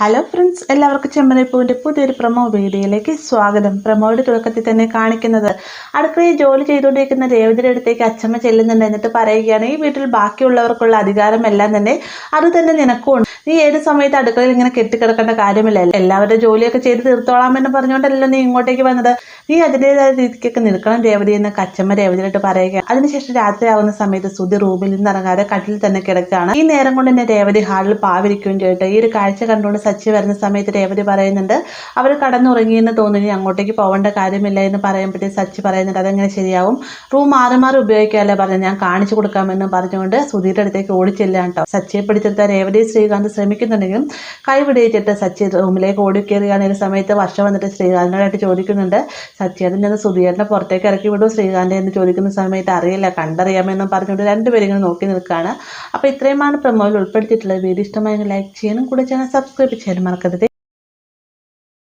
Hello friends, എല്ലാവർക്കും ചെമ്മനപ്പൂവിൻ്റെ പുതിയൊരു promo വീഡിയോയിലേക്ക് സ്വാഗതം. പ്രൊമോയുടെ തുടക്കത്തിൽ തന്നെ കാണിക്കുന്നത് അടുക്കളയിൽ ജോലി ചെയ്തുകൊണ്ടിരിക്കുന്ന രേവതിയുടെ അടുത്തേക്ക് അച്ഛമ്മ ചെല്ലുന്നുണ്ട്. എന്നിട്ട് പറയുകയാണ്, ഈ വീട്ടിൽ ബാക്കിയുള്ളവർക്കുള്ള അധികാരമെല്ലാം തന്നെ അത് തന്നെ നിനക്കും. നീ ഏത് സമയത്ത് അടുക്കളയിൽ ഇങ്ങനെ കെട്ടിക്കിടക്കേണ്ട കാര്യമില്ല. എല്ലാവരുടെ ജോലിയൊക്കെ ചെയ്ത് തീർത്തോളാമെന്ന് പറഞ്ഞുകൊണ്ടല്ലോ നീ ഇങ്ങോട്ടേക്ക് വന്നത്. നീ അതിൻ്റെതായ രീതിക്കൊക്കെ നിൽക്കണം രേവതി എന്ന് അച്ഛമ്മ രേവതിയായിട്ട് പറയുക. അതിനുശേഷം രാത്രിയാവുന്ന സമയത്ത് സുധി റൂമിൽ നിന്ന് ഇറങ്ങാതെ കട്ടിൽ തന്നെ കിടക്കുകയാണ്. ഈ നേരം കൊണ്ട് തന്നെ രേവതി ഹാളിൽ പാവിരിക്കുകയും ചെയ്തിട്ട് ഈ ഒരു കാഴ്ച കണ്ടുകൊണ്ട് സച്ചി വരുന്ന സമയത്ത് രേവതി പറയുന്നുണ്ട്, അവർ കടന്നുറങ്ങിയെന്ന് തോന്നി, അങ്ങോട്ടേക്ക് പോകേണ്ട കാര്യമില്ല എന്ന് പറയുമ്പോഴത്തേക്ക് സച്ചി പറയുന്നുണ്ട്, അതെങ്ങനെ ശരിയാവും, റൂം മാറി മാറി ഉപയോഗിക്കാമല്ലേ പറഞ്ഞു, ഞാൻ കാണിച്ചു കൊടുക്കാമെന്ന് പറഞ്ഞുകൊണ്ട് സുധീരുടെ അടുത്തേക്ക് ഓടിച്ചെല്ലാം കേട്ടോ. സച്ചിയെ പിടിച്ചെടുത്ത രേവതി ശ്രീകാന്ത് ശ്രമിക്കുന്നുണ്ടെങ്കിലും കൈ പിടിച്ചിട്ട് സച്ചി റൂമിലേക്ക് ഓടിക്കേറുകയാണ്. ഈ സമയത്ത് വർഷം വന്നിട്ട് ശ്രീകാന്തിനോടായിട്ട് ചോദിക്കുന്നുണ്ട്, സച്ചിയേട്ടൻ ചെന്ന് സുധീറിനെ പുറത്തേക്ക് ഇറക്കി വിടും ശ്രീകാന്ത് എന്ന് ചോദിക്കുന്ന സമയത്ത് അറിയില്ല, കണ്ടറിയാമെന്നും പറഞ്ഞുകൊണ്ട് രണ്ടുപേരും ഇങ്ങനെ നോക്കി നിൽക്കുകയാണ്. അപ്പോൾ ഇത്രയുമാണ് പ്രൊമോയിൽ ഉൾപ്പെടുത്തിയിട്ടുള്ളത്. വീഡിയോ ഇഷ്ടമായി ലൈക്ക് ചെയ്യാനും കൂടെ ചാനൽ സബ്സ്ക്രൈബ് ചെയ്യാനും മറക്കരുത്.